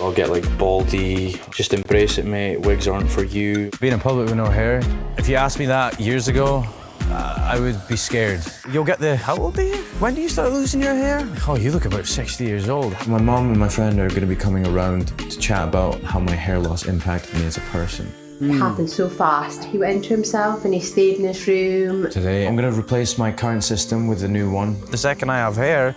I'll get like baldy, just embrace it mate, wigs aren't for you. Being in public with no hair, if you asked me that years ago, I would be scared. You'll get the, how old are you? When do you start losing your hair? Oh, you look about 60 years old. My mom and my friend are going to be coming around to chat about how my hair loss impacted me as a person. It happened so fast. He went into himself and he stayed in his room. Today, I'm going to replace my current system with a new one. The second I have hair,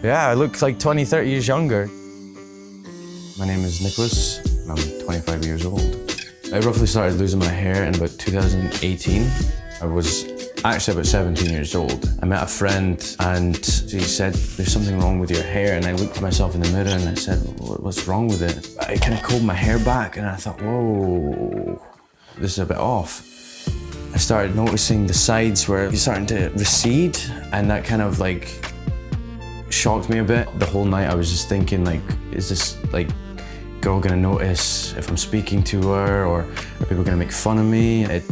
yeah, I look like 20, 30 years younger. My name is Nicholas, and I'm 25 years old. I roughly started losing my hair in about 2018. I was actually about 17 years old. I met a friend and he said, there's something wrong with your hair. And I looked at myself in the mirror and I said, what's wrong with it? I kind of combed my hair back and I thought, whoa, this is a bit off. I started noticing the sides were starting to recede, and that kind of like shocked me a bit. The whole night I was just thinking like, is this like girl gonna notice if I'm speaking to her, or are people gonna make fun of me? It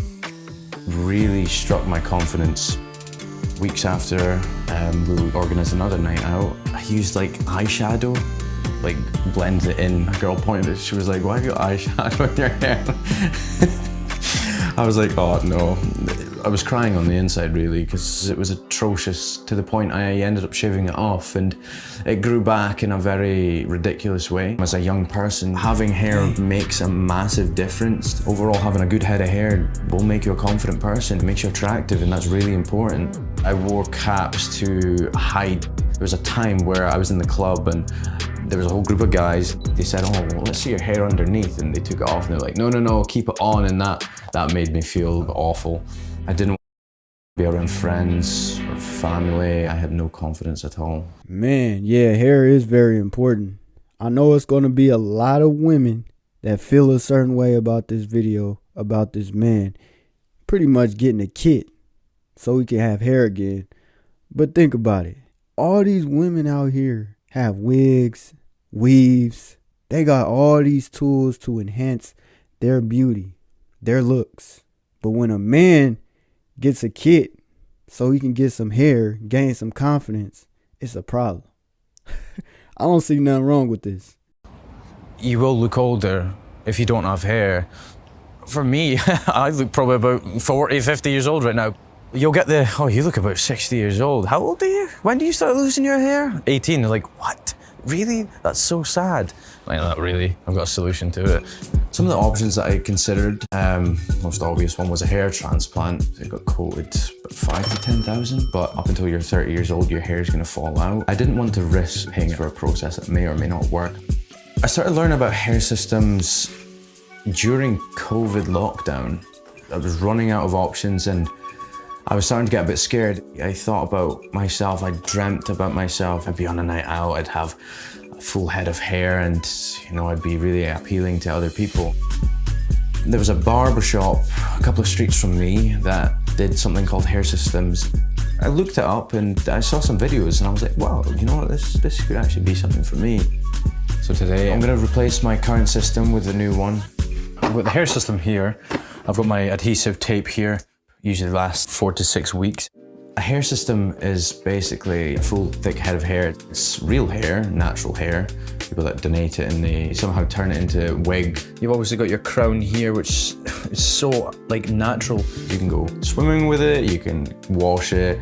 really struck my confidence. Weeks after, we organized another night out. I used like eyeshadow, like blended it in. A girl pointed, she was like, why have you got eyeshadow in your hair? I was like, oh no. I was crying on the inside really, because it was atrocious to the point I ended up shaving it off, and it grew back in a very ridiculous way. As a young person, having hair makes a massive difference. Overall, having a good head of hair will make you a confident person. It makes you attractive, and that's really important. I wore caps to hide. There was a time where I was in the club and there was a whole group of guys. They said, oh, well, let's see your hair underneath. And they took it off and they're like, no, no, no, keep it on. And that made me feel awful. I didn't want to be around friends or family. I had no confidence at all. Man, yeah, hair is very important. I know it's going to be a lot of women that feel a certain way about this video, about this man pretty much getting a kit so he can have hair again. But think about it. All these women out here have wigs, weaves. They got all these tools to enhance their beauty, their looks. But when a man gets a kit so he can get some hair, gain some confidence, it's a problem. I don't see nothing wrong with this. You will look older if you don't have hair. For me, I look probably about 40, 50 years old right now. You'll get the, oh, you look about 60 years old. How old are you? When do you start losing your hair? 18, they're like, what? Really? That's so sad. Like, not really, I've got a solution to it. Some of the options that I considered, most obvious one was a hair transplant. It got quoted about 5 to 10,000, but up until you're 30 years old, your hair is gonna fall out. I didn't want to risk paying for a process that may or may not work. I started learning about hair systems during COVID lockdown. I was running out of options and I was starting to get a bit scared. I thought about myself, I dreamt about myself. I'd be on a night out, I'd have a full head of hair and, you know, I'd be really appealing to other people. There was a barber shop a couple of streets from me that did something called hair systems. I looked it up and I saw some videos and I was like, wow, you know what, this could actually be something for me. So today I'm gonna replace my current system with a new one. I've got the hair system here. I've got my adhesive tape here. Usually lasts 4 to 6 weeks. A hair system is basically a full thick head of hair. It's real hair, natural hair. People that donate it and they somehow turn it into a wig. You've obviously got your crown here, which is so like natural. You can go swimming with it, you can wash it,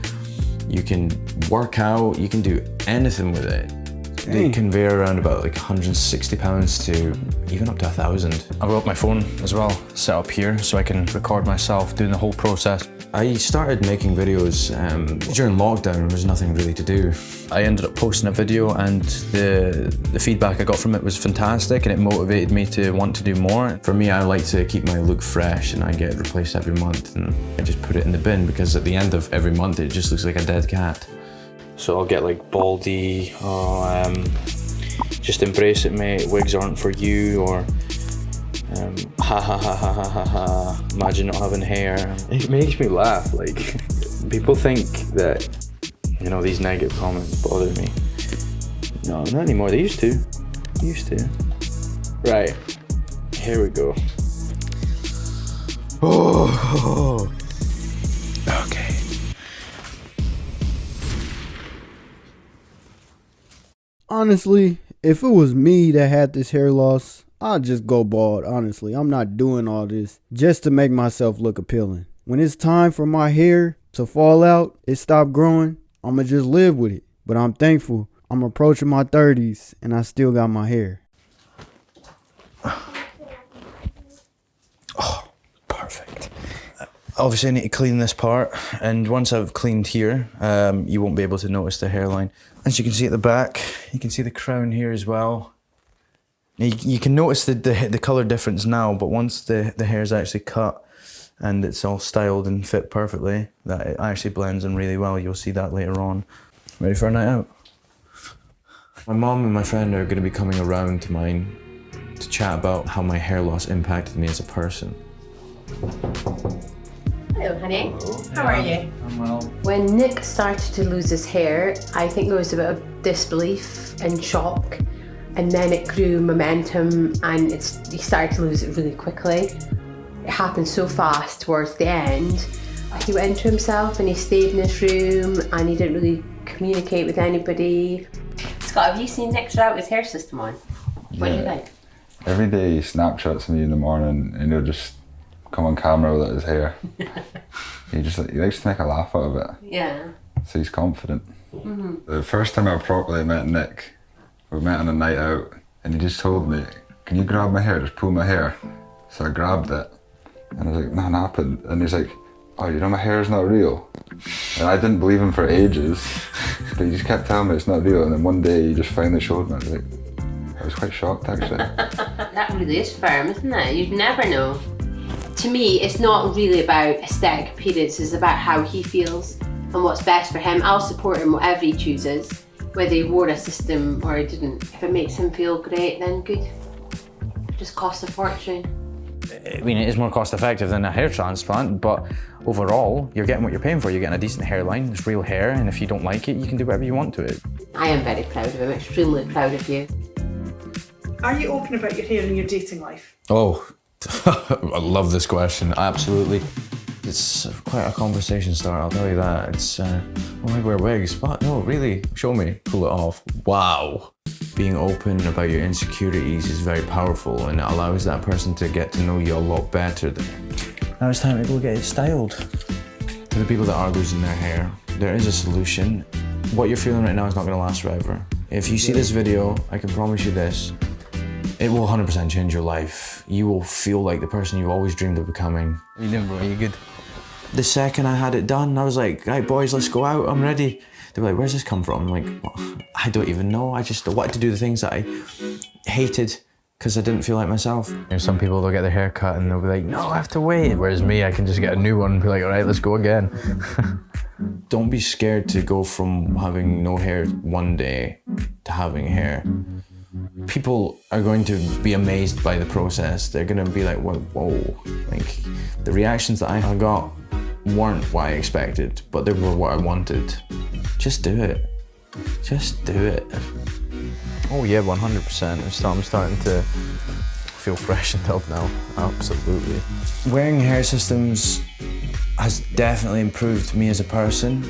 you can work out, you can do anything with it. They can vary around about like 160 pounds to even up to 1,000. I've got my phone as well set up here so I can record myself doing the whole process. I started making videos during lockdown. There was nothing really to do. I ended up posting a video and the feedback I got from it was fantastic and it motivated me to want to do more. For me, I like to keep my look fresh and I get replaced every month and I just put it in the bin because at the end of every month it just looks like a dead cat. So I'll get like baldy, just embrace it mate, wigs aren't for you, or ha ha ha ha ha ha ha, imagine not having hair. It makes me laugh, like people think that, you know, these negative comments bother me. No, not anymore, they used to. Right, here we go. Oh, okay. Honestly, If it was me that had this hair loss, I'd just go bald, honestly. I'm not doing all this just to make myself look appealing. When it's time for my hair to fall out, it stop growing, I'ma just live with it. But I'm thankful I'm approaching my 30s and I still got my hair. Oh, perfect. Obviously, I need to clean this part, and once I've cleaned here, you won't be able to notice the hairline. As you can see at the back, you can see the crown here as well. You can notice the colour difference now, but once the hair is actually cut and it's all styled and fit perfectly, that it actually blends in really well. You'll see that later on. Ready for a night out? My mom and my friend are going to be coming around to mine to chat about how my hair loss impacted me as a person. Hello, honey. How are you? I'm well. When Nick started to lose his hair, I think there was a bit of disbelief and shock, and then it grew momentum and he started to lose it really quickly. It happened so fast towards the end. He went into himself and he stayed in his room and he didn't really communicate with anybody. Scott, have you seen Nick without his hair system on? What do you think? Every day he Snapchats me in the morning and he'll just come on camera without his hair. he likes to make a laugh out of it. Yeah. So he's confident. Mm-hmm. The first time I properly met Nick, we met on a night out and he just told me, "Can you grab my hair, just pull my hair?" So I grabbed it and I was like, "Nothing happened." And he's like, "Oh, you know my hair is not real?" And I didn't believe him for ages, but he just kept telling me it's not real. And then one day he just finally showed me. I was quite shocked actually. That really is firm, isn't it? You'd never know. To me, it's not really about aesthetic appearance, it's about how he feels and what's best for him. I'll support him whatever he chooses, whether he wore a system or he didn't. If it makes him feel great, then good. It just costs a fortune. I mean, it is more cost effective than a hair transplant, but overall, you're getting what you're paying for. You're getting a decent hairline, it's real hair, and if you don't like it, you can do whatever you want to it. I am very proud of him, extremely proud of you. Are you open about your hair in your dating life? Oh, I love this question, absolutely. It's quite a conversation starter, I'll tell you that. It's, I wear wigs, but no, really, show me, pull it off. Wow. Being open about your insecurities is very powerful and it allows that person to get to know you a lot better. Now it's time to go get it styled. To the people that are losing their hair, there is a solution. What you're feeling right now is not going to last forever. If you see this video, I can promise you this, it will 100% change your life. You will feel like the person you've always dreamed of becoming. You doing, bro? You good? The second I had it done, I was like, right boys, let's go out, I'm ready. They were like, where's this come from? I'm like, well, I don't even know. I just wanted to do the things that I hated because I didn't feel like myself. There's some people, they'll get their hair cut and they'll be like, no, I have to wait. Whereas me, I can just get a new one and be like, all right, let's go again. Don't be scared to go from having no hair one day to having hair. People are going to be amazed by the process. They're gonna be like, whoa. Like, the reactions that I got weren't what I expected, but they were what I wanted. Just do it. Just do it. Oh yeah, 100%. I'm starting to feel freshened up now, absolutely. Wearing hair systems has definitely improved me as a person.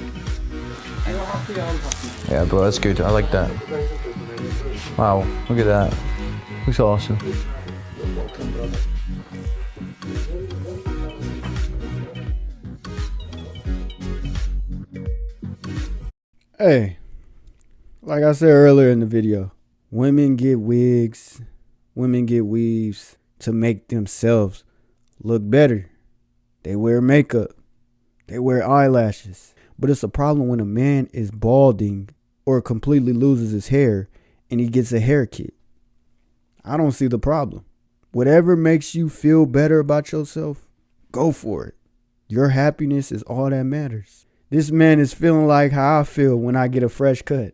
Yeah, bro, that's good. I like that. Wow, look at that. Looks awesome. Hey, like I said earlier in the video, women get wigs, women get weaves to make themselves look better. They wear makeup, they wear eyelashes. But it's a problem when a man is balding or completely loses his hair and he gets a hair kit. I don't see the problem. Whatever makes you feel better about yourself, go for it. Your happiness is all that matters. This man is feeling like how I feel when I get a fresh cut.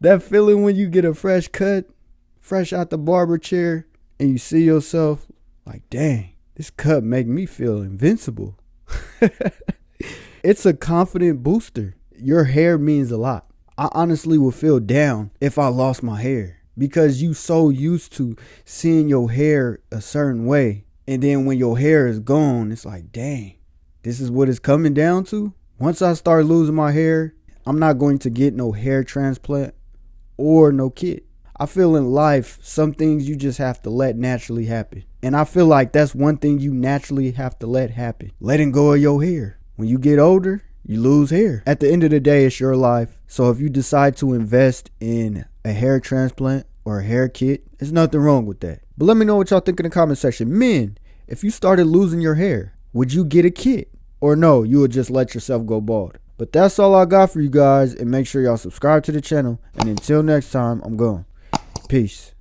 That feeling when you get a fresh cut, fresh out the barber chair, and you see yourself like, dang, this cut make me feel invincible. It's a confident booster. Your hair means a lot. I honestly would feel down if I lost my hair because you so used to seeing your hair a certain way. And then when your hair is gone, it's like, dang, this is what it's coming down to. Once I start losing my hair, I'm not going to get no hair transplant or no kit. I feel in life, some things you just have to let naturally happen. And I feel like that's one thing you naturally have to let happen. Letting go of your hair. When you get older, you lose hair. At the end of the day, it's your life. So if you decide to invest in a hair transplant or a hair kit, there's nothing wrong with that. But let me know what y'all think in the comment section. Men, if you started losing your hair, would you get a kit? Or no, you would just let yourself go bald? But that's all I got for you guys. And make sure y'all subscribe to the channel. And until next time, I'm gone. Peace.